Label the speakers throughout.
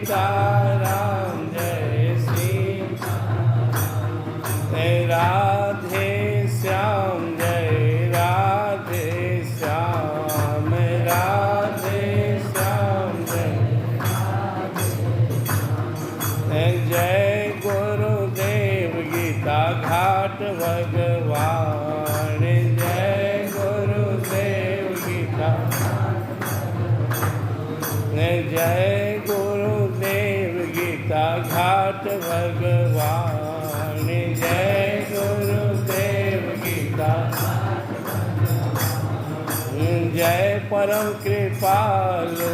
Speaker 1: सीताराम जय श्री राधे श्याम जय राधे श्याम राधे श्याम जय गुरुदेव गीता घाट भगवान जय गुरुदेव गीता जय गुरुदेव गीता घाट भगवान जय गुरुदेव गीता जय परम कृपालु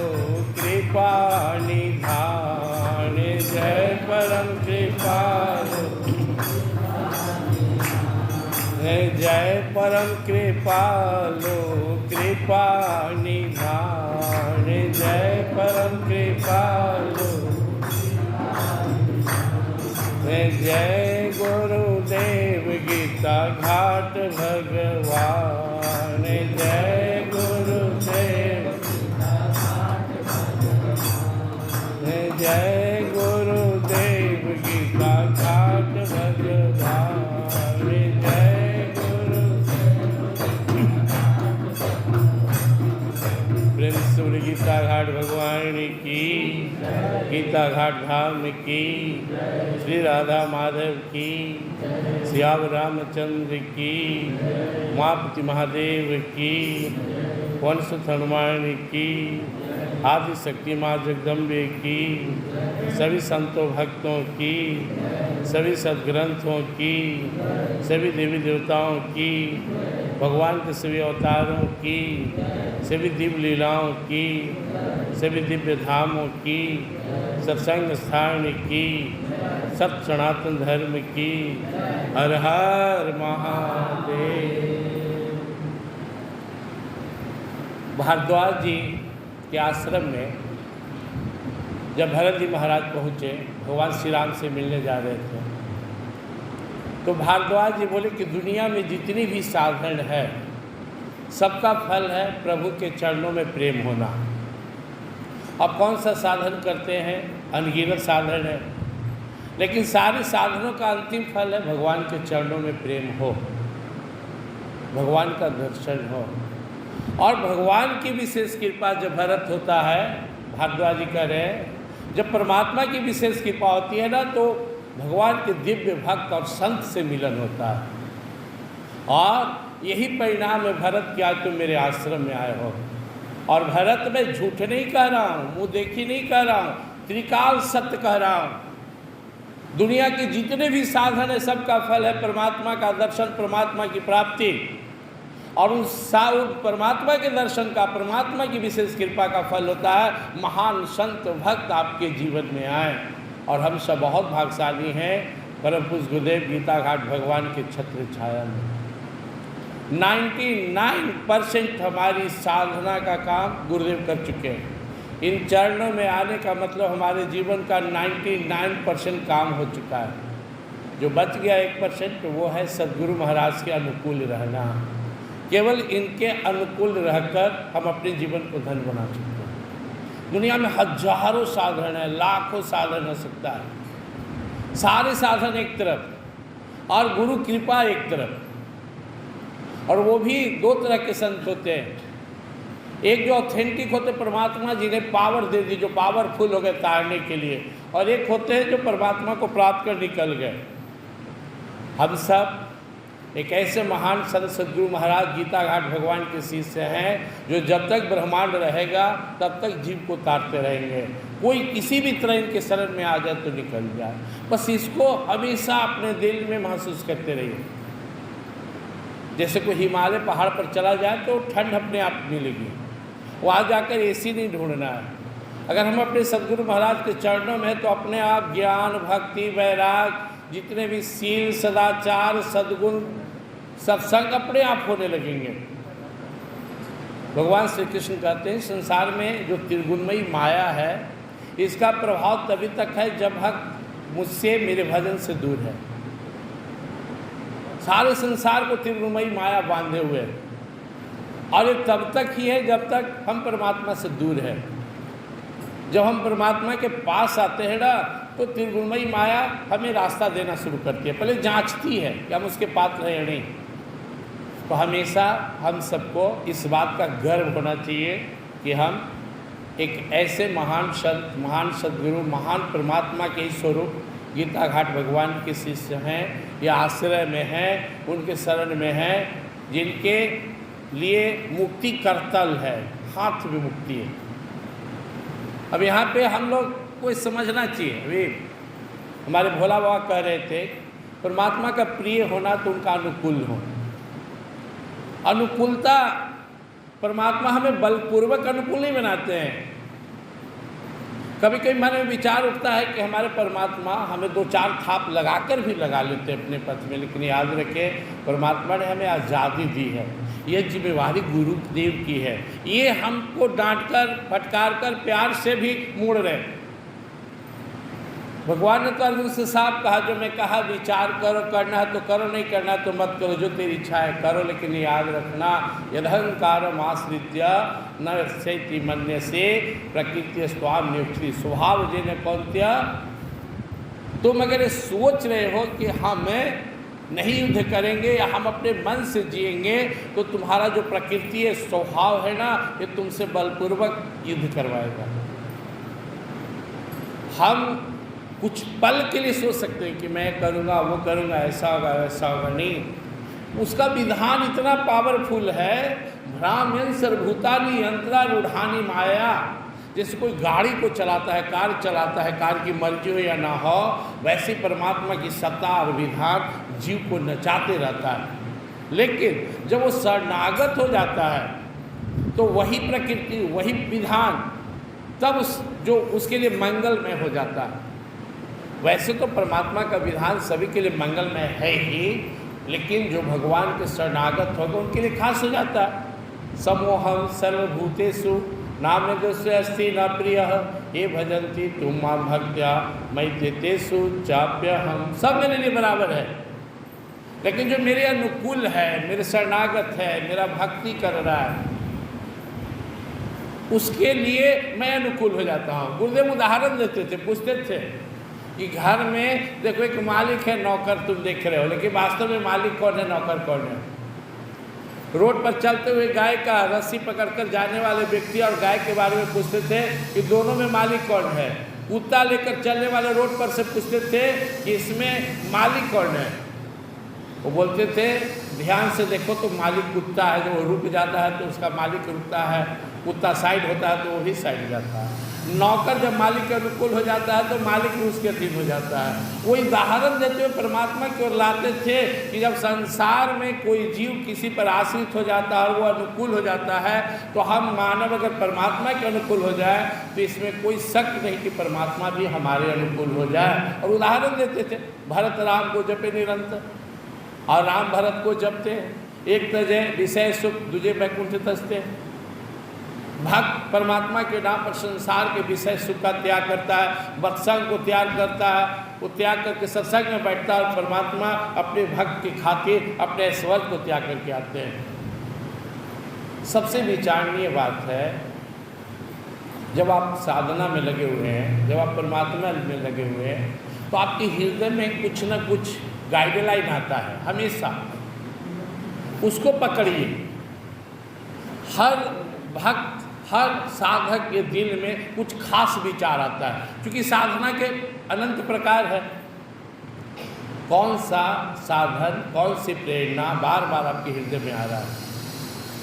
Speaker 1: कृपा निधान जय परम कृपालु जय परम कृपालु कृपा निधान जय परम कृपालु जय गुरुदेव गीता घाट भगवान जय गुरुदेव जय गुरुदेव गीता घाट भगवान जय प्रेम सूर्य गीता घाट भगवान की गीता घाट धाम की श्री राधा माधव की श्याम रामचंद्र की उमापति महादेव की वंशुत हनुमान की आदि शक्ति माँ जगदम्बे की सभी संतों भक्तों की सभी सद्ग्रंथों की सभी देवी देवताओं की भगवान के सभी अवतारों की सभी दिव्य लीलाओं की सभी दिव्य धामों की सत्संग स्थान की सत सनातन धर्म की हर हर महादेव। भारद्वाज जी के आश्रम में जब भरत जी महाराज पहुँचे, भगवान श्री राम से मिलने जा रहे थे, तो भारद्वाज जी बोले कि दुनिया में जितनी भी साधन है सबका फल है प्रभु के चरणों में प्रेम होना। अब कौन सा साधन करते हैं, अनगिनत साधन है, लेकिन सारे साधनों का अंतिम फल है भगवान के चरणों में प्रेम हो, भगवान का दर्शन हो। और भगवान की विशेष कृपा जब भरत होता है, भारद्वाज जी कह रहे हैं, जब परमात्मा की विशेष कृपा होती है ना, तो भगवान के दिव्य भक्त और संत से मिलन होता है। और यही परिणाम है भरत कि आज तुम मेरे आश्रम में आए हो। और भरत मैं झूठ नहीं कह रहा हूँ, मुँह देखी नहीं कह रहा हूँ, त्रिकाल सत्य कह रहा हूँ। दुनिया के जितने भी साधन है सबका फल है परमात्मा का दर्शन, परमात्मा की प्राप्ति। और उस परमात्मा के दर्शन का, परमात्मा की विशेष कृपा का फल होता है महान संत भक्त आपके जीवन में आए। और हम सब बहुत भाग्यशाली हैं परम पूज्य गुरुदेव गीता घाट भगवान के छत्र छाया में। 99% हमारी साधना का काम गुरुदेव कर चुके हैं। इन चरणों में आने का मतलब हमारे जीवन का 99% काम हो चुका है। जो बच गया 1% तो वो है सद्गुरु महाराज के अनुकूल रहना। केवल इनके अनुकूल रहकर हम अपने जीवन को धन बना सकते हैं। दुनिया में हजारों साधन है, लाखों साधन हो सकता है, सारे साधन एक तरफ और गुरु कृपा एक तरफ। और वो भी दो तरह के संत होते हैं, एक जो ऑथेंटिक होते परमात्मा जिन्हें पावर दे दी, जो पावरफुल हो गए तारने के लिए, और एक होते हैं जो परमात्मा को प्राप्त कर निकल गए। हम सब एक ऐसे महान संत सद्गुरु महाराज गीता घाट भगवान के शिष्य हैं जो जब तक ब्रह्मांड रहेगा तब तक जीव को तारते रहेंगे। कोई किसी भी तरह इनके शरण में आ जाए तो निकल जाए, बस इसको हमेशा अपने दिल में महसूस करते रहिए। जैसे कोई हिमालय पहाड़ पर चला जाए तो ठंड अपने आप मिलेगी, वहाँ जाकर एसी नहीं ढूंढना है। अगर हम अपने सद्गुरु महाराज के चरणों में हैं तो अपने आप ज्ञान, भक्ति, वैराग, जितने भी शील, सदाचार, सद्गुण, सत्संग अपने आप होने लगेंगे। भगवान श्री कृष्ण कहते हैं संसार में जो त्रिगुणमयी माया है इसका प्रभाव तभी तक है जब भक्त मुझसे, मेरे भजन से दूर है। सारे संसार को त्रिगुणमयी माया बांधे हुए है और ये तब तक ही है जब तक हम परमात्मा से दूर है। जब हम परमात्मा के पास आते हैं ना तो त्रिगुणमयी माया हमें रास्ता देना शुरू करती है, पहले जांचती है कि हम उसके पात्र हैं या नहीं। तो हमेशा हम सबको इस बात का गर्व होना चाहिए कि हम एक ऐसे महान संत, महान सद्गुरु, महान परमात्मा के स्वरूप गीता घाट भगवान के शिष्य हैं या आश्रय में हैं, उनके शरण में हैं, जिनके लिए मुक्ति करतल है, हाथ में मुक्ति है। अब यहाँ पे हम लोग को समझना चाहिए, अभी हमारे भोला बाबा कह रहे थे परमात्मा का प्रिय होना तो उनका अनुकूल हो। अनुकूलता, परमात्मा हमें बलपूर्वक अनुकूल नहीं बनाते हैं। कभी कभी मन में विचार उठता है कि हमारे परमात्मा हमें 2-4 थाप लगाकर भी लगा लेते हैं अपने पथ में, लेकिन याद रखें परमात्मा ने हमें आज़ादी दी है, यह जिम्मेवारी गुरुदेव की है। ये हमको डांटकर फटकार कर प्यार से भी मोड़ रहे हैं। भगवान ने तो अर्जुन से साफ कहा, जो मैं कहा विचार करो, करना है तो करो, नहीं करना है तो मत करो, जो तेरी इच्छा है करो, लेकिन याद रखना यदहंकारम आश्रित्य न शैति मन्य से प्रकृति स्वाम नियुक्ति स्वभाव जेन कौंत्य। तुम अगर ये सोच रहे हो कि हम नहीं युद्ध करेंगे या हम अपने मन से जिएंगे तो तुम्हारा जो प्रकृति है, स्वभाव है ना, ये तुमसे बलपूर्वक युद्ध करवाएगा। हम कुछ पल के लिए सोच सकते हैं कि मैं करूँगा, वो करूँगा, ऐसा होगा, वैसा होगा, नहीं। उसका विधान इतना पावरफुल है, भ्राम्यन सर्वभूतानि यंत्रारूढ़ानि माया। जैसे कोई गाड़ी को चलाता है, कार चलाता है, कार की मर्जी हो या ना हो, वैसे परमात्मा की सत्ता और विधान जीव को नचाते रहता है। लेकिन जब वो शरणागत हो जाता है तो वही प्रकृति, वही विधान तब जो उसके लिए मंगलमय हो जाता है। वैसे तो परमात्मा का विधान सभी के लिए मंगलमय है ही, लेकिन जो भगवान के शरणागत होगा उनके लिए खास हो जाता है। समोहम सर्वभूतेषु नामयस्य अस्ति न प्रिय ये भजन्ति तुम मां भक्त्या मैतेषु चाप्यहम। सब मेरे लिए बराबर है, लेकिन जो मेरे अनुकूल है, मेरे शरणागत है, मेरा भक्ति कर रहा है, उसके लिए मैं अनुकूल हो जाता हूँ। गुरुदेव उदाहरण देते थे, पूछते थे कि घर में देखो एक मालिक है, नौकर तुम देख रहे हो, लेकिन वास्तव में मालिक कौन है, नौकर कौन है। रोड पर चलते हुए गाय का रस्सी पकड़कर जाने वाले व्यक्ति और गाय के बारे में पूछते थे कि दोनों में मालिक कौन है। कुत्ता लेकर चलने वाले रोड पर से पूछते थे कि इसमें मालिक कौन है। वो बोलते थे ध्यान से देखो तो मालिक कुत्ता है, जो रुक जाता है तो उसका मालिक रुकता है, कुत्ता साइड होता है तो वही साइड जाता है। नौकर जब मालिक के अनुकूल हो जाता है तो मालिक भी उसके अधीन हो जाता है। वो उदाहरण देते हुए परमात्मा की ओर लाते थे कि जब संसार में कोई जीव किसी पर आश्रित हो जाता है और वो अनुकूल हो जाता है, तो हम मानव अगर परमात्मा के अनुकूल हो जाए तो इसमें कोई शक नहीं कि परमात्मा भी हमारे अनुकूल हो जाए। और उदाहरण देते थे, भरत राम को जपे निरंतर, और राम भरत को जपते हैं, एक तजे विषय सुख दूजे वैकुंठ तजते। भक्त परमात्मा के नाम पर संसार के विषय सुख का त्याग करता है, सत्संग को त्याग करता है, वो त्याग करके सत्संग में बैठता है और परमात्मा अपने भक्त की खातिर अपने स्वर को त्याग करके आते हैं। सबसे विचारणीय बात है, जब आप साधना में लगे हुए हैं, जब आप परमात्मा में लगे हुए हैं, तो आपके हृदय में कुछ न कुछ गाइडलाइन आता है, हमेशा उसको पकड़िए। हर भक्त, हर साधक के दिल में कुछ खास विचार आता है, क्योंकि साधना के अनंत प्रकार है। कौन सा साधन, कौन सी प्रेरणा बार बार आपके हृदय में आ रहा है,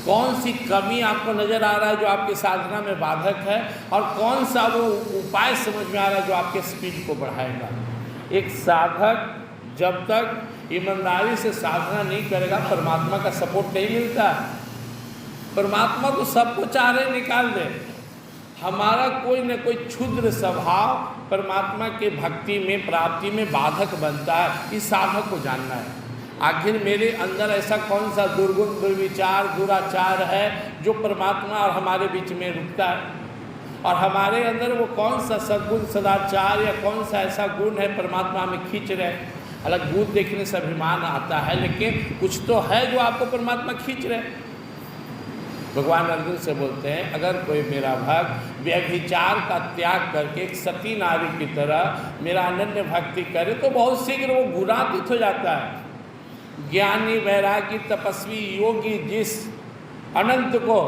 Speaker 1: कौन सी कमी आपको नज़र आ रहा है जो आपकी साधना में बाधक है, और कौन सा वो उपाय समझ में आ रहा है जो आपके स्पीड को बढ़ाएगा। एक साधक जब तक ईमानदारी से साधना नहीं करेगा, परमात्मा का सपोर्ट नहीं मिलता। परमात्मा तो सबको चाह रहे निकाल दे, हमारा कोई न कोई क्षुद्र स्वभाव परमात्मा के भक्ति में, प्राप्ति में बाधक बनता है। इस साधक को जानना है, आखिर मेरे अंदर ऐसा कौन सा दुर्गुण, दुर्विचार, दुराचार है जो परमात्मा और हमारे बीच में रुकता है, और हमारे अंदर वो कौन सा सद्गुण, सदाचार या कौन सा ऐसा गुण है परमात्मा हमें खींच रहे हैं। अलग गुण देखने से अभिमान आता है, लेकिन कुछ तो है जो आपको परमात्मा खींच रहे। भगवान अर्जुन से बोलते हैं अगर कोई मेरा भक्त व्यभिचार का त्याग करके एक सती नारी की तरह मेरा अनन्य भक्ति करे तो बहुत शीघ्र वो गुणातीत हो जाता है। ज्ञानी वैरागी तपस्वी योगी जिस अनंत को,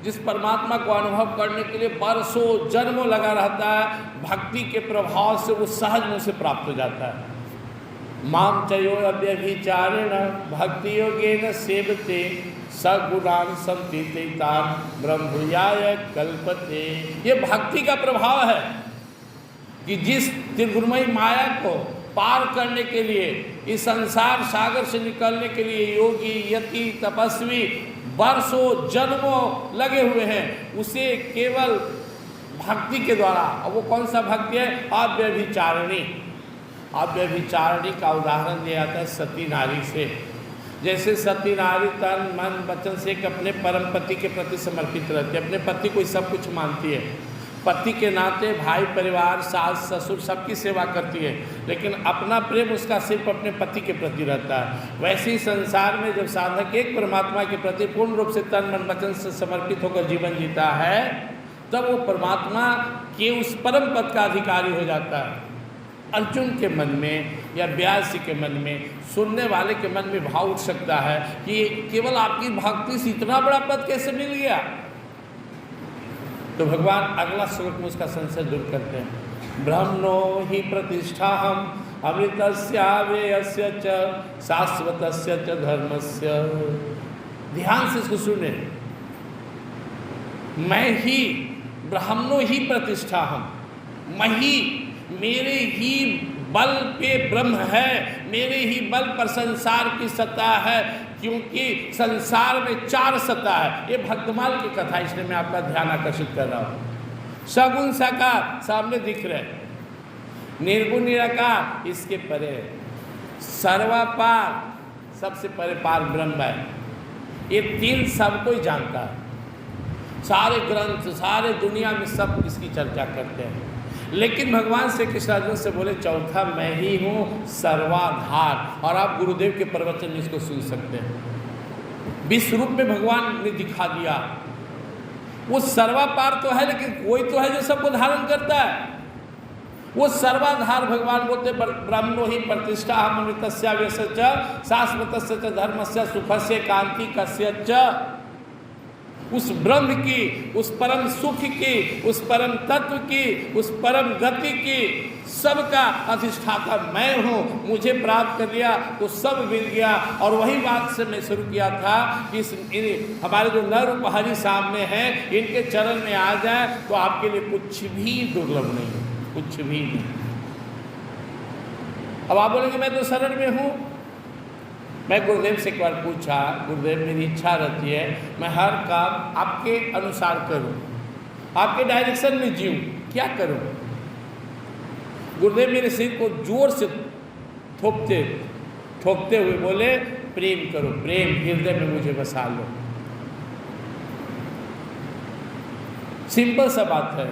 Speaker 1: जिस परमात्मा को अनुभव करने के लिए बरसों जन्मों लगा रहता है, भक्ति के प्रभाव से वो सहज मुँह से प्राप्त हो जाता है। माम चयो अव्यभिचारेण भक्ति योगेन सेवते सगुणान संतीतान ब्रह्मयाय कल्पते। ये भक्ति का प्रभाव है कि जिस त्रिगुणमयी माया को पार करने के लिए, इस संसार सागर से निकलने के लिए योगी यति तपस्वी वर्षों जन्मों लगे हुए हैं, उसे केवल भक्ति के द्वारा, और वो कौन सा भक्ति है? अव्यभिचारिणी। अव्यभिचारिणी का उदाहरण दिया जाता है सती नारी से। जैसे सती नारी तन मन वचन से अपने परम पति के प्रति समर्पित रहती है, अपने पति को सब कुछ मानती है, पति के नाते भाई परिवार सास ससुर सबकी सेवा करती है, लेकिन अपना प्रेम उसका सिर्फ अपने पति के प्रति रहता है। वैसे ही संसार में जब साधक एक परमात्मा के प्रति पूर्ण रूप से तन मन वचन से समर्पित होकर जीवन जीता है, तब वो परमात्मा के उस परम पद का अधिकारी हो जाता है। अर्जुन के मन में या व्यास जी के मन में, सुनने वाले के मन में भाव उठ सकता है कि केवल आपकी भक्ति से इतना बड़ा पद कैसे मिल गया। तो भगवान अगला श्लोक में उसका संशय दूर करते हैं। ब्रह्मणो ही प्रतिष्ठा हम अमृतस्याव्ययस्य च शाश्वतस्य च धर्मस्य। ध्यान से इसको सुने। मैं ही, ब्रह्मणो ही प्रतिष्ठा हम, मैं ही, मेरे ही बल पे ब्रह्म है, मेरे ही बल पर संसार की सत्ता है, क्योंकि संसार में 4 सत्ता है। ये भक्तमाल की कथा, इसलिए मैं आपका ध्यान आकर्षित कर रहा हूँ। सगुण साकार सामने दिख रहे, निर्गुण निराकार इसके परे, सर्वापार सबसे परे पार ब्रह्म है। ये 3 सबको ही जानता है। सारे ग्रंथ, सारे दुनिया में सब इसकी चर्चा करते हैं, लेकिन भगवान श्री कृष्ण अर्जुन से बोले चौथा मैं ही हूँ सर्वाधार। और आप गुरुदेव के प्रवचन में इसको सुन सकते हैं। विश्व रूप में भगवान ने दिखा दिया। वो सर्वापार तो है, लेकिन कोई तो है जो सबको धारण करता है। वो सर्वाधार भगवान बोलते ब्रह्मणो ही प्रतिष्ठा हम अमृतस्याव्ययस्य च शाश्वतस्य च धर्मस्य सुखस्य कांति कस्य च। उस ब्रह्म की, उस परम सुख की, उस परम तत्व की, उस परम गति की सबका अधिष्ठाता मैं हूँ। मुझे प्राप्त कर लिया तो सब मिल गया। और वही बात से मैं शुरू किया था कि हमारे जो नर उपहरी सामने हैं, इनके चरण में आ जाए तो आपके लिए कुछ भी दुर्लभ नहीं है, कुछ भी नहीं। अब आप बोलेंगे मैं तो शरण में हूँ। मैं गुरुदेव से एक बार पूछा, गुरुदेव मेरी इच्छा रहती है मैं हर काम आपके अनुसार करूं, आपके डायरेक्शन में जीऊं, क्या करूं? गुरुदेव मेरे सिर को जोर से ठोकते हुए बोले प्रेम करो, प्रेम हृदय में मुझे बसा लो। सिंपल सा बात है।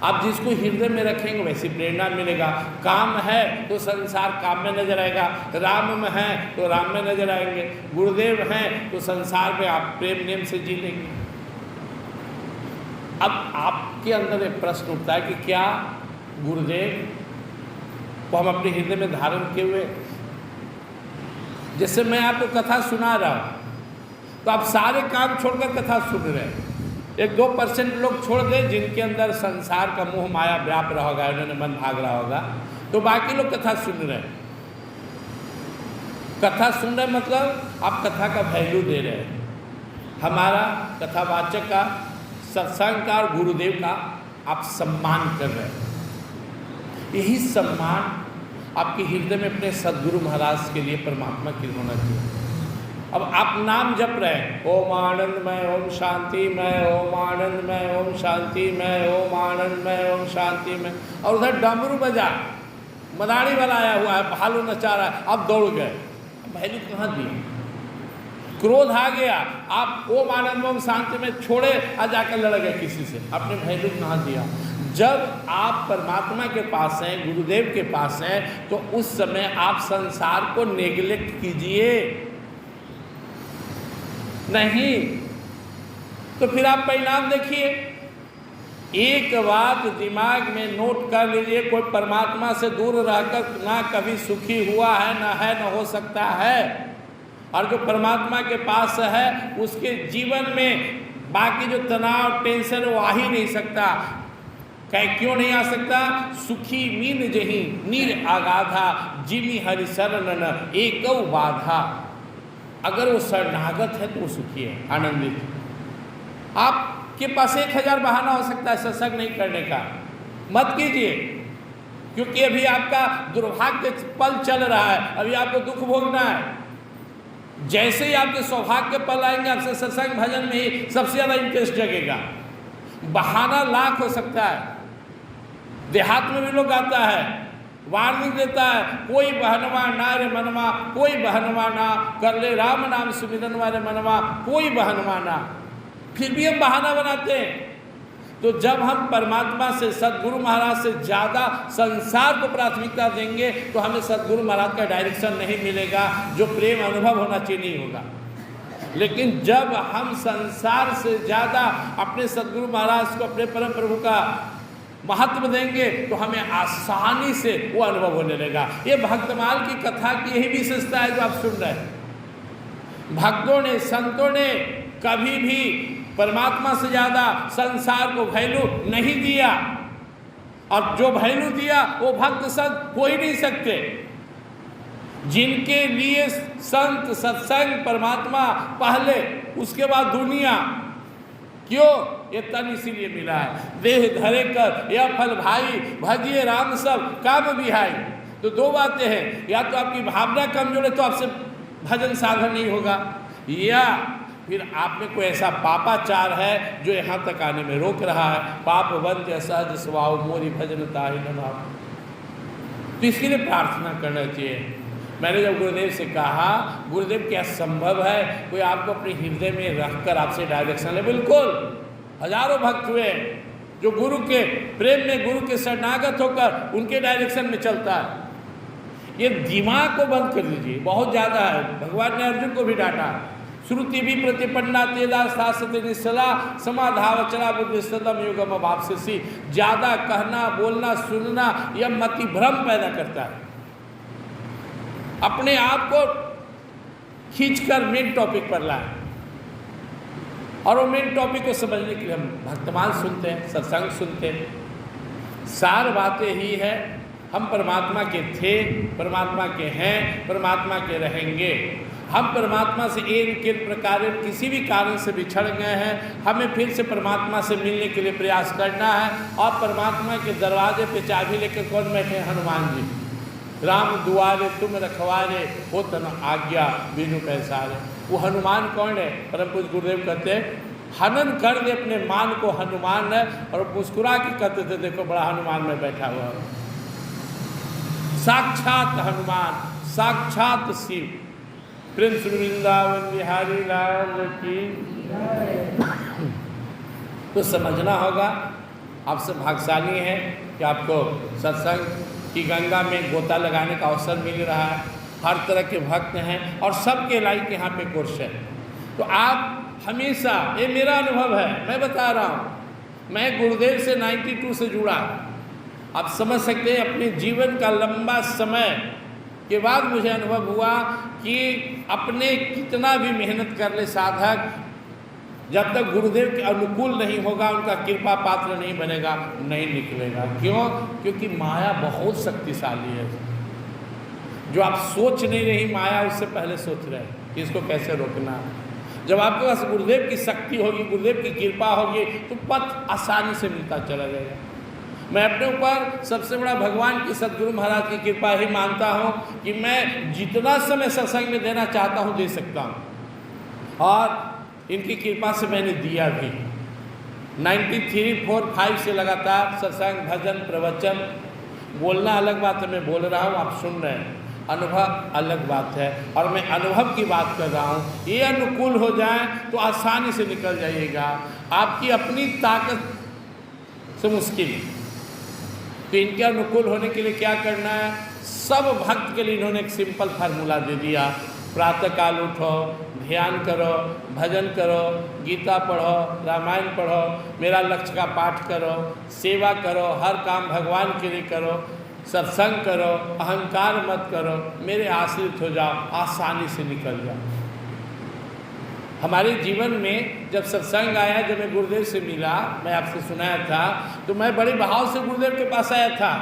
Speaker 1: आप जिसको हृदय में रखेंगे वैसी प्रेरणा मिलेगा। काम है तो संसार काम में नजर आएगा, राम में है तो राम में नजर आएंगे, गुरुदेव हैं तो संसार में आप प्रेम नेम से जी लेंगे। अब आपके अंदर एक प्रश्न उठता है कि क्या गुरुदेव को हम अपने हृदय में धारण किए हुए? जैसे मैं आपको कथा सुना रहा हूँ तो आप सारे काम छोड़कर कथा सुन रहे हैं। 1-2% लोग छोड़ दें जिनके अंदर संसार का मोह माया व्याप रहा होगा, उन्होंने मन भाग रहा होगा, तो बाकी लोग कथा सुन रहे हैं। कथा सुन रहे मतलब आप कथा का वैल्यू दे रहे हैं। हमारा कथावाचक का, सत्संग का और गुरुदेव का आप सम्मान कर रहे हैं। यही सम्मान आपके हृदय में अपने सद्गुरु महाराज के लिए परमात्मा की होना चाहिए। अब आप नाम जप रहे हैं, ओम आनंदमय ओम शांतिमय, ओम आनंदमय ओम शांतिमय, ओम आनंदमय ओम शांतिमय, और उधर डमरू बजा, मदारी वाला आया हुआ है, भालू नचा रहा है, आप दौड़ गए। वैल्यू कहाँ दिए? क्रोध आ गया, आप ओम आनंद ओम शांति में छोड़े और जाकर लड़ गए किसी से, आपने वैल्यू कहाँ दिया? जब आप परमात्मा के पास हैं, गुरुदेव के पास हैं, तो उस समय आप संसार को नेग्लेक्ट कीजिए नहीं। तो फिर आप परिणाम देखिए। एक बात दिमाग में नोट कर लीजिए, कोई परमात्मा से दूर रहकर ना कभी सुखी हुआ है, ना हो सकता है। और जो परमात्मा के पास है उसके जीवन में बाकी जो तनाव टेंशन वो आ ही नहीं सकता। क्यों नहीं आ सकता? सुखी मीन जही नीर आगाधा जिमी हरि शरण एक बाधा। अगर वो शरणागत है तो वो सुखी है, आनंदित। आपके पास 1000 बहाना हो सकता है सत्संग नहीं करने का, मत कीजिए, क्योंकि अभी आपका दुर्भाग्य पल चल रहा है, अभी आपको दुख भोगना है। जैसे ही आपके सौभाग्य पल आएंगे, आपसे सत्संग भजन में ही सबसे ज़्यादा इंटरेस्ट जगेगा। बहाना लाख हो सकता है। देहात में भी लोग आता है, वार्निंग देता है, कोई बहनवा ना रे मनवा, कोई बहनवा ना, कर ले राम नाम सुमिरन वाले मनवा, कोई बहनवा ना। फिर भी हम बहाना बनाते हैं। तो जब हम परमात्मा से, सदगुरु महाराज से ज़्यादा संसार को प्राथमिकता देंगे तो हमें सदगुरु महाराज का डायरेक्शन नहीं मिलेगा, जो प्रेम अनुभव होना चाहिए नहीं होगा। लेकिन जब हम संसार से ज़्यादा अपने सदगुरु महाराज को, अपने परम प्रभु का महत्व देंगे तो हमें आसानी से वो अनुभव होने लगेगा। ये भक्तमाल की कथा की यही विशेषता है जो आप सुन रहे हैं। भक्तों ने, संतों ने कभी भी परमात्मा से ज़्यादा संसार को वैल्यू नहीं दिया, और जो वैल्यू दिया वो भक्त संत हो ही नहीं सकते। जिनके लिए संत, सत्संग, परमात्मा पहले, उसके बाद दुनिया। क्यों? ये तन इसीलिए मिला है। देह धरे कर या फल भाई, भजिए राम सब काम बिहाई। तो दो बातें हैं, या तो आपकी भावना कमजोर है तो आपसे भजन साधन नहीं होगा, या फिर आप में कोई ऐसा पापाचार है जो यहाँ तक आने में रोक रहा है। पाप बंद सहज स्वभाव मोरी भजन ताहि न भाव। तो इसके लिए प्रार्थना करना चाहिए। मैंने जब गुरुदेव से कहा, गुरुदेव क्या संभव है कोई आपको अपने हृदय में रखकर आपसे डायरेक्शन ले? बिल्कुल। हजारों भक्त हुए जो गुरु के प्रेम में, गुरु के शरणागत होकर उनके डायरेक्शन में चलता है। ये दिमाग को बंद कर दीजिए, बहुत ज़्यादा है। भगवान ने अर्जुन को भी डांटा, श्रुति भी प्रतिपन्ना तेजा शास्त्र निश्चला समाधावचना बुद्धि सदम युगम वापसी। ज़्यादा कहना, बोलना, सुनना यह मति भ्रम पैदा करता है। अपने आप को खींचकर मेन टॉपिक पर लाए, और वो मेन टॉपिक को समझने के लिए हम भक्तमाल सुनते हैं, सत्संग सुनते हैं। सार बातें ही है, हम परमात्मा के थे, परमात्मा के हैं, परमात्मा के रहेंगे। हम परमात्मा से एक प्रकार किसी भी कारण से बिछड़ गए हैं, हमें फिर से परमात्मा से मिलने के लिए प्रयास करना है। और परमात्मा के दरवाजे पे चाबी लेकर कौन बैठे? हनुमान जी। राम दुआरे तुम रखवारे, हो तन आज्ञा बिनु पैसारे। वो हनुमान कौन है? परम पूज्य गुरुदेव कहते हैं, हनन कर दे अपने मान को हनुमान है। और मुस्कुरा के कहते थे, देखो बड़ा हनुमान में बैठा हुआ है। साक्षात हनुमान, साक्षात शिव। प्रिंस वृंदावन बिहारी लाल की। तो समझना होगा, आपसे भाग्यशाली है कि आपको सत्संग की गंगा में गोता लगाने का अवसर मिल रहा है। हर तरह के भक्त हैं और सबके लाइक यहाँ पे कोर्स है। तो आप हमेशा, ये मेरा अनुभव है, मैं बता रहा हूँ, मैं गुरुदेव से 92 से जुड़ा। आप समझ सकते हैं, अपने जीवन का लंबा समय के बाद मुझे अनुभव हुआ कि अपने कितना भी मेहनत कर ले साधक, जब तक गुरुदेव के अनुकूल नहीं होगा, उनका कृपा पात्र नहीं बनेगा, नहीं निकलेगा। क्यों? क्योंकि माया बहुत शक्तिशाली है। जो आप सोच नहीं रही माया, उससे पहले सोच रहे हैं कि इसको कैसे रोकना। जब आपके पास गुरुदेव की शक्ति होगी, गुरुदेव की कृपा होगी, तो पथ आसानी से मिलता चला जाएगा। मैं अपने ऊपर सबसे बड़ा भगवान की, सदगुरु महाराज की कृपा ही मानता हूँ कि मैं जितना समय सत्संग में देना चाहता हूँ दे सकता हूँ, और इनकी कृपा से मैंने दिया भी। 93, 4, 5 से लगातार सत्संग, भजन, प्रवचन। बोलना अलग बात है, मैं बोल रहा हूँ, आप सुन रहे हैं। अनुभव अलग बात है, और मैं अनुभव की बात कर रहा हूँ। ये अनुकूल हो जाए तो आसानी से निकल जाइएगा। आपकी अपनी ताकत से मुश्किल। तो इनके अनुकूल होने के लिए क्या करना है? सब भक्त के लिए इन्होंने एक सिंपल फार्मूला दे दिया। प्रातःकाल उठो, ध्यान करो, भजन करो, गीता पढ़ो, रामायण पढ़ो, मेरा लक्ष्य का पाठ करो, सेवा करो, हर काम भगवान के लिए करो, सत्संग करो, अहंकार मत करो, मेरे आश्रित हो जाओ, आसानी से निकल जाओ। हमारे जीवन में जब सत्संग आया, जब मैं गुरुदेव से मिला, मैं आपसे सुनाया था, तो मैं बड़े भाव से गुरुदेव के पास आया था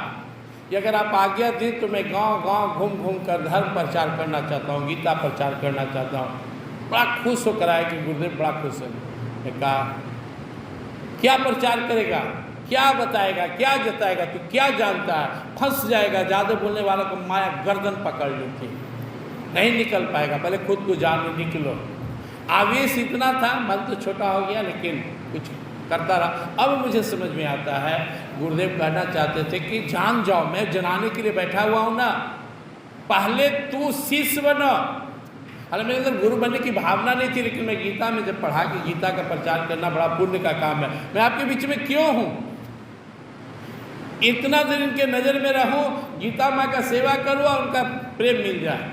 Speaker 1: कि अगर आप आज्ञा दें तो मैं गांव-गांव घूम कर धर्म प्रचार करना चाहता हूँ, गीता प्रचार करना चाहता हूँ। बड़ा खुश होकर आया कि गुरुदेव बड़ा खुश है। मैं कहा क्या प्रचार करेगा, क्या बताएगा, क्या जताएगा, तो क्या जानता है, फंस जाएगा। ज़्यादा बोलने वाला को माया गर्दन पकड़ लेती, नहीं निकल पाएगा। पहले खुद को जान निकलो। आवेश इतना था, मन तो छोटा हो गया, लेकिन कुछ करता रहा। अब मुझे समझ में आता है, गुरुदेव कहना चाहते थे कि जान जाओ, मैं जनाने के लिए बैठा हुआ हूँ ना, पहले तू शिष्य बनो। हालांकि मेरे अंदर गुरु बनने की भावना नहीं थी, लेकिन मैं गीता में जब पढ़ा कि गीता का प्रचार करना बड़ा पुण्य का काम है, मैं आपके बीच में क्यों हूँ, इतना दिन इनके नज़र में रहूँ, गीता माँ का सेवा करूँ और उनका प्रेम मिल जाए।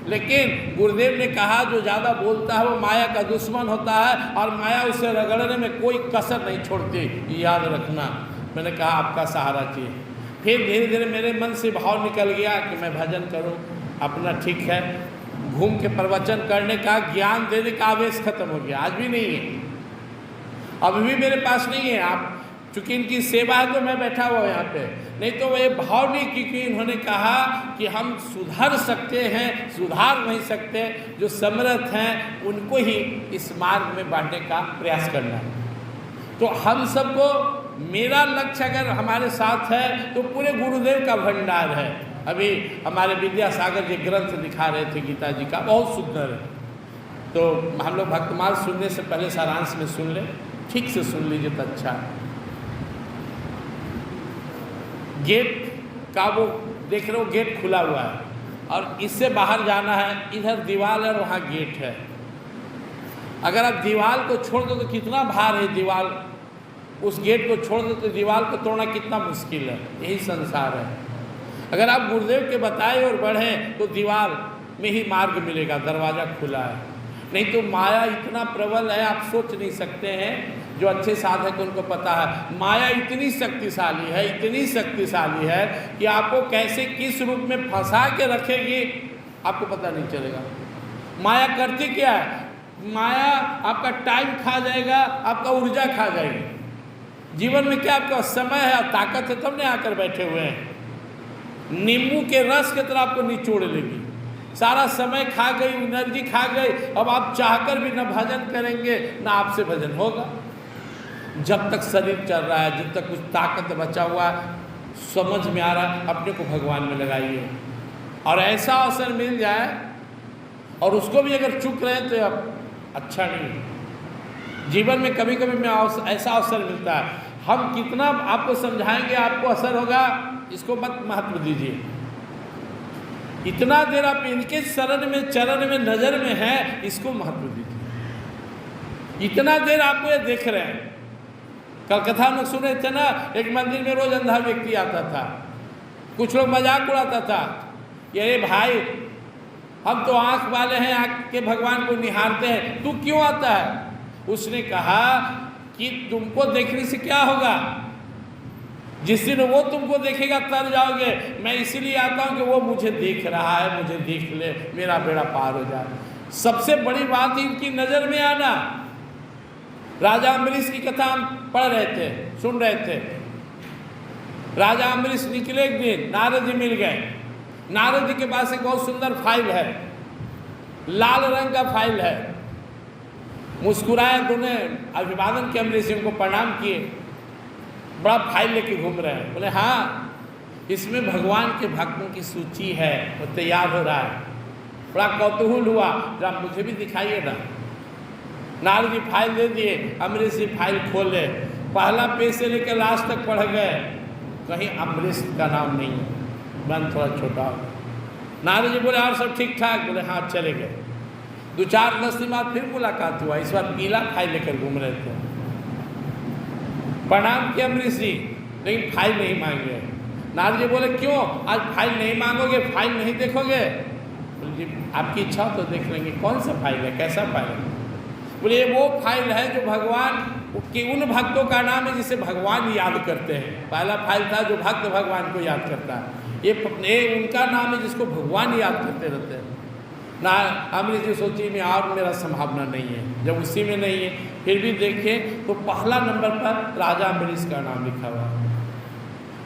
Speaker 1: लेकिन गुरुदेव ने कहा जो ज़्यादा बोलता है वो माया का दुश्मन होता है, और माया उसे रगड़ने में कोई कसर नहीं छोड़ती, याद रखना। मैंने कहा आपका सहारा चाहिए। फिर धीरे धीरे मेरे मन से भाव निकल गया कि मैं भजन करूं, अपना ठीक है, घूम के प्रवचन करने का, ज्ञान देने का आवेश खत्म हो गया। आज भी नहीं है, अभी भी मेरे पास नहीं है। आप चूँकि इनकी सेवा है तो मैं बैठा हुआ यहाँ पे, नहीं तो वो ये भाव नहीं, क्योंकि इन्होंने कहा कि हम सुधर सकते हैं, सुधार नहीं सकते, जो समर्थ हैं उनको ही इस मार्ग में बांटने का प्रयास करना है। तो हम सबको, मेरा लक्ष्य अगर हमारे साथ है तो पूरे गुरुदेव का भंडार है। अभी हमारे विद्यासागर जी ग्रंथ दिखा रहे थे गीता जी का, बहुत सुंदर है। तो हम लोग भक्तमाल सुनने से पहले सारांश में सुन लें, ठीक से सुन लीजिए तो अच्छा है। गेट का वो देख रहे हो, गेट खुला हुआ है और इससे बाहर जाना है, इधर दीवार है और वहाँ गेट है। अगर आप दीवार को छोड़ दो तो कितना भार है दीवार, उस गेट को छोड़ दो तो दीवार को तोड़ना कितना मुश्किल है। यही संसार है। अगर आप गुरुदेव के बताए और बढ़ें तो दीवार में ही मार्ग मिलेगा, दरवाज़ा खुला है। नहीं तो माया इतना प्रबल है, आप सोच नहीं सकते हैं। जो अच्छे साधक उनको पता है, माया इतनी शक्तिशाली है, इतनी शक्तिशाली है कि आपको कैसे किस रूप में फंसा के रखेगी आपको पता नहीं चलेगा। माया करती क्या है, माया आपका टाइम खा जाएगा, आपका ऊर्जा खा जाएगी। जीवन में क्या आपका समय है और ताकत है, तब नहीं आकर बैठे हुए हैं। नींबू के रस की तरह आपको निचोड़ लेगी, सारा समय खा गई, एनर्जी खा गई। अब आप चाहकर भी न भजन करेंगे ना आपसे भजन होगा। जब तक शरीर चल रहा है, जब तक कुछ ताकत बचा हुआ है, समझ में आ रहा है, अपने को भगवान में लगाइए। और ऐसा अवसर मिल जाए, और उसको भी अगर चूक रहे तो अब अच्छा नहीं। जीवन में कभी कभी में ऐसा अवसर मिलता है, हम कितना आपको समझाएंगे आपको असर होगा, इसको मत महत्व दीजिए। इतना देर आप इनके शरण में, चरण में, नज़र में है, इसको महत्व दीजिए। इतना देर आपको ये देख रहे हैं। कल कथा में सुने थे ना, एक मंदिर में रोज अंधा व्यक्ति आता था, कुछ लोग मजाक उड़ाता था, ये भाई हम तो आंख वाले हैं, आंख के भगवान को निहारते हैं, तू क्यों आता है। उसने कहा कि तुमको देखने से क्या होगा, जिस दिन वो तुमको देखेगा तर जाओगे। मैं इसीलिए आता हूँ कि वो मुझे देख रहा है, मुझे देख ले, मेरा बेड़ा पार हो जाए। सबसे बड़ी बात इनकी नज़र में आना। राजा अम्बरीश की कथा हम पढ़ रहे थे, सुन रहे थे। राजा अम्बरीश निकले एक दिन, नारद जी मिल गए। नारद जी के पास एक बहुत सुंदर फाइल है, लाल रंग का फाइल है। मुस्कुराए, दोनों अभिवादन के अम्बरीश जी, उनको प्रणाम किए। बड़ा फाइल लेके घूम रहे हैं। बोले हाँ, इसमें भगवान के भक्तों की सूची है, वो तैयार हो रहा है। बड़ा कौतूहल हुआ, जरा मुझे भी दिखाइए ना। नारद जी फाइल दे दिए, अम्बरीश जी फाइल खोले, पहला पेज से लेकर लास्ट तक पढ़ गए, कहीं अम्बरीश का नाम नहीं है, मन थोड़ा छोटा हो। नारद जी बोले और सब ठीक ठाक, बोले हाँ, चले गए। 2-4 दस दिन बाद फिर मुलाकात हुआ, इस बार पीला फाइल लेकर घूम रहे थे। प्रणाम किया अम्बरीश जी, लेकिन फाइल नहीं मांगे। नारद जी बोले क्यों, आज फाइल नहीं मांगोगे, फाइल नहीं देखोगे। बोले जी आपकी इच्छा हो तो देख लेंगे। कौन सा फाइल है, कैसा फाइल है? बोले ये वो फाइल है जो भगवान कि उन भक्तों का नाम है जिसे भगवान याद करते हैं। पहला फाइल था जो भक्त भगवान को याद करता है, ये उनका नाम है जिसको भगवान याद करते रहते हैं ना। अमरीश जी सोचिए में और मेरा संभावना नहीं है, जब उसी में नहीं है फिर भी देखें तो पहला नंबर पर राजा अमरीश का नाम लिखा हुआ है।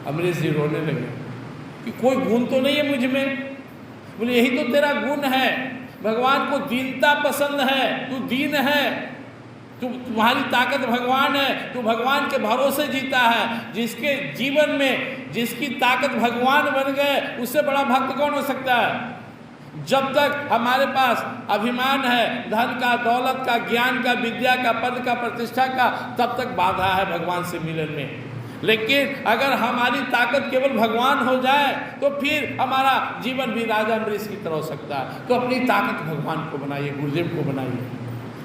Speaker 1: अमरीश जी रोने लगे कि कोई गुण तो नहीं है मुझ में। बोले यही तो तेरा गुण है, भगवान को दीनता पसंद है, तू दीन है, तुम्हारी ताकत भगवान है, तू भगवान के भरोसे जीता है। जिसके जीवन में जिसकी ताकत भगवान बन गए उससे बड़ा भक्त कौन हो सकता है? जब तक हमारे पास अभिमान है, धन का, दौलत का, ज्ञान का, विद्या का, पद का, प्रतिष्ठा का, तब तक बाधा है भगवान से मिलन में। लेकिन अगर हमारी ताकत केवल भगवान हो जाए तो फिर हमारा जीवन भी राजा अमरीश की तरह हो सकता है। तो अपनी ताकत भगवान को बनाइए, गुरुदेव को बनाइए,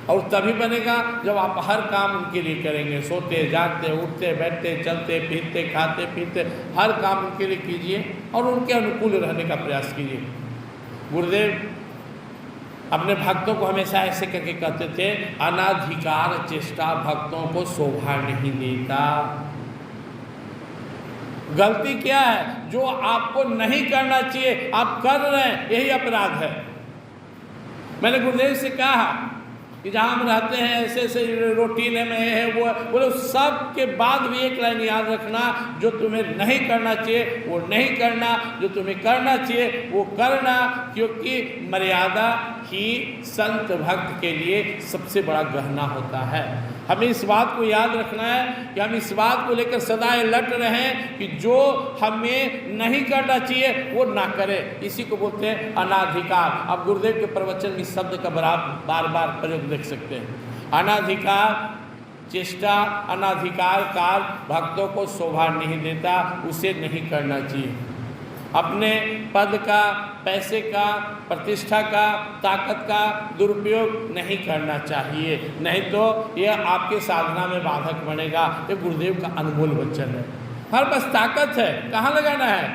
Speaker 1: और तभी बनेगा जब आप हर काम उनके लिए करेंगे। सोते जागते, उठते बैठते, चलते फिरते, खाते पीते, हर काम उनके लिए कीजिए और उनके अनुकूल रहने का प्रयास कीजिए। गुरुदेव अपने भक्तों को हमेशा ऐसे करके कहते थे, अनाधिकार चेष्टा भक्तों को शोभा नहीं देता। गलती क्या है? जो आपको नहीं करना चाहिए आप कर रहे हैं, यही अपराध है। मैंने गुरुदेव से कहा कि जहाँ हम रहते हैं ऐसे ऐसे रूटीन में है वो, बोले सब के बाद भी एक लाइन याद रखना, जो तुम्हें नहीं करना चाहिए वो नहीं करना, जो तुम्हें करना चाहिए वो करना, क्योंकि मर्यादा ही संत भक्त के लिए सबसे बड़ा गहना होता है। हमें इस बात को याद रखना है कि हम इस बात को लेकर सदा अलर्ट रहें कि जो हमें नहीं करना चाहिए वो ना करें। इसी को बोलते हैं अनाधिकार। आप गुरुदेव के प्रवचन में इस शब्द का बार बार प्रयोग देख सकते हैं। अनाधिकार चेष्टा, अनाधिकार कार्य भक्तों को शोभा नहीं देता, उसे नहीं करना चाहिए। अपने पद का, पैसे का, प्रतिष्ठा का, ताकत का दुरुपयोग नहीं करना चाहिए, नहीं तो यह आपके साधना में बाधक बनेगा। ये गुरुदेव का अनमोल वचन है। हर पास ताकत है, कहाँ लगाना है?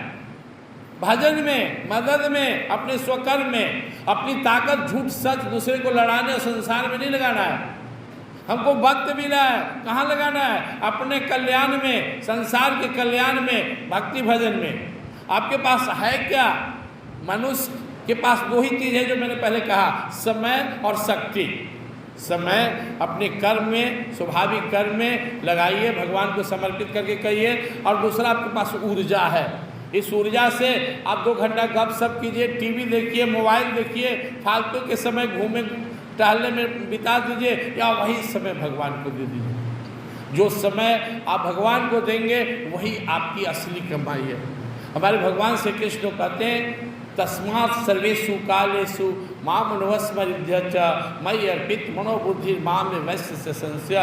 Speaker 1: भजन में, मदद में, अपने स्वकर्म में। अपनी ताकत झूठ सच दूसरे को लड़ाने और संसार में नहीं लगाना है। हमको वक्त मिला है, कहाँ लगाना है? अपने कल्याण में, संसार के कल्याण में, भक्ति भजन में। आपके पास है क्या? मनुष्य के पास दो ही चीज़ है जो मैंने पहले कहा, समय और शक्ति। समय अपने कर्म में, स्वाभाविक कर्म में लगाइए, भगवान को समर्पित करके करिए। और दूसरा आपके पास ऊर्जा है। इस ऊर्जा से आप 2 घंटा गपशप कीजिए, टीवी देखिए, मोबाइल देखिए, फालतू के समय घूमे टहलने में बिता दीजिए, या वही समय भगवान को दे दीजिए। जो समय आप भगवान को देंगे वही आपकी असली कमाई है। हमारे भगवान श्री कृष्ण कहते हैं, तस्मात् सर्वेषु कालेषु माम नवस्मृत्य च मयि अर्पित मनोबुद्धि माम में वैश्य से संशय।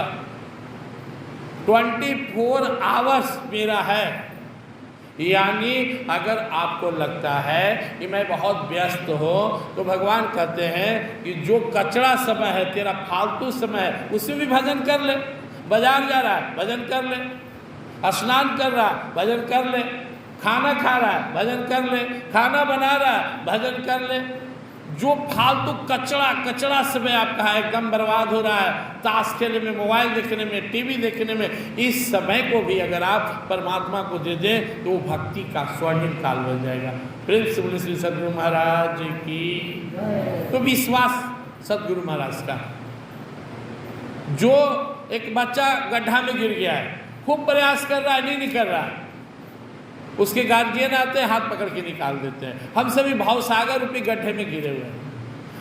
Speaker 1: 24 आवर्स मेरा है। यानी अगर आपको लगता है कि मैं बहुत व्यस्त हूँ, तो भगवान कहते हैं कि जो कचरा समय है, तेरा फालतू समय है, उसमें भी भजन कर ले। बाजार जा रहा है, भजन कर ले। स्नान कर रहा है, भजन कर ले। खाना खा रहा है, भजन कर ले। खाना बना रहा है, भजन कर ले। जो फालतू कचरा समय आपका एकदम बर्बाद हो रहा है, ताश खेलने में, मोबाइल देखने में, टीवी देखने में, इस समय को भी अगर आप परमात्मा को दे दें तो वो भक्ति का स्वर्णिम काल बन जाएगा। प्रेम से बोले श्री सद्गुरु महाराज की। तो विश्वास सद्गुरु महाराज का। जो एक बच्चा गड्ढा में गिर गया है, खूब प्रयास कर रहा है, नहीं निकल रहा है, उसके गार्जियन आते हैं, हाथ पकड़ के निकाल देते हैं। हम सभी भावसागर रूपी गड्ढे में गिरे हुए हैं।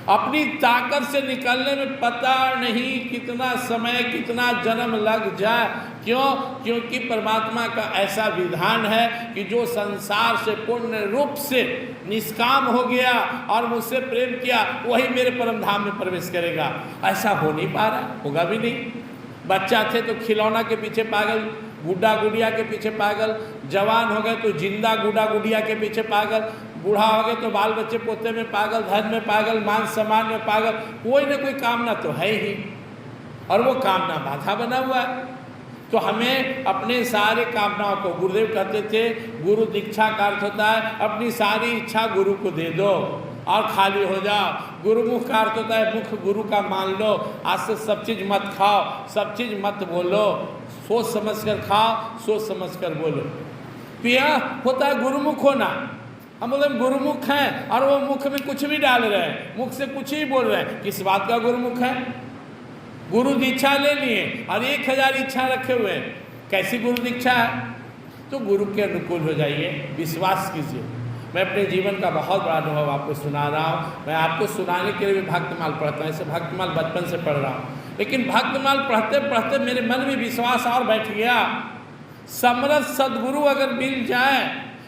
Speaker 1: अपनी ताकत से निकलने में पता नहीं कितना समय, कितना जन्म लग जाए। क्यों? क्योंकि परमात्मा का ऐसा विधान है कि जो संसार से पूर्ण रूप से निष्काम हो गया और मुझसे प्रेम किया, वही मेरे परम धाम में प्रवेश करेगा। ऐसा हो नहीं पा रहा, होगा भी नहीं। बच्चा थे तो खिलौना के पीछे पागल, गुड्डा गुड़िया के पीछे पागल, जवान हो गए तो जिंदा गुड्डा गुड़िया के पीछे पागल, बूढ़ा हो गए तो बाल बच्चे पोते में पागल, धन में पागल, मान सम्मान में पागल। कोई ना कोई कामना तो है ही, और वो कामना बाधा बना हुआ है। तो हमें अपने सारे कामनाओं को, गुरुदेव कहते थे गुरु दीक्षा का अर्थ होता है अपनी सारी इच्छा गुरु को दे दो। और खाली हो जाओ। गुरुमुख का अर्थ होता है मुख गुरु का मान लो। आज से सब चीज़ मत खाओ, सब चीज़ मत बोलो, सोच समझ कर खाओ, सोच समझ कर बोलो। तो यह होता है गुरुमुख होना। हम बोलते हैं गुरुमुख हैं और वो मुख में कुछ भी डाल रहे हैं, मुख से कुछ ही बोल रहे हैं, किस बात का गुरुमुख है? गुरु दीक्षा ले लिए और 1000 इच्छा रखे हुए हैं, कैसी गुरु दीक्षा है? तो गुरु के अनुकूल हो जाइए, विश्वास कीजिए। मैं अपने जीवन का बहुत बड़ा अनुभव आपको सुना रहा हूँ। मैं आपको सुनाने के लिए भी भक्तमाल पढ़ता हूँ, ऐसे भक्तमाल बचपन से पढ़ रहा हूँ, लेकिन भक्तमाल पढ़ते पढ़ते मेरे मन में विश्वास और बैठ गया। समर्थ सद्गुरु अगर मिल जाए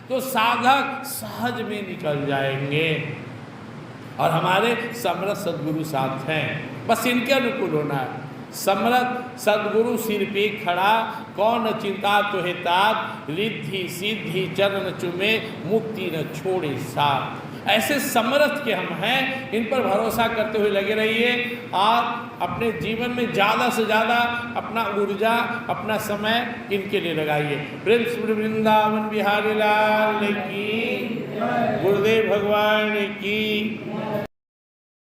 Speaker 1: तो साधक सहज में निकल जाएंगे, और हमारे समर्थ सद्गुरु साथ हैं, बस इनके अनुकूल होना है। समर्थ सद्गुरु सिर पे खड़ा, कौन चिंता तो है तात, रिद्धि सिद्धि चरण चुमे, मुक्ति न छोड़े साथ। ऐसे समर्थ के हम हैं, इन पर भरोसा करते हुए लगे रहिए और अपने जीवन में ज़्यादा से ज़्यादा अपना ऊर्जा, अपना समय इनके लिए लगाइए। प्रेम से वृंदावन बिहारी लाल की, गुरुदेव भगवान की।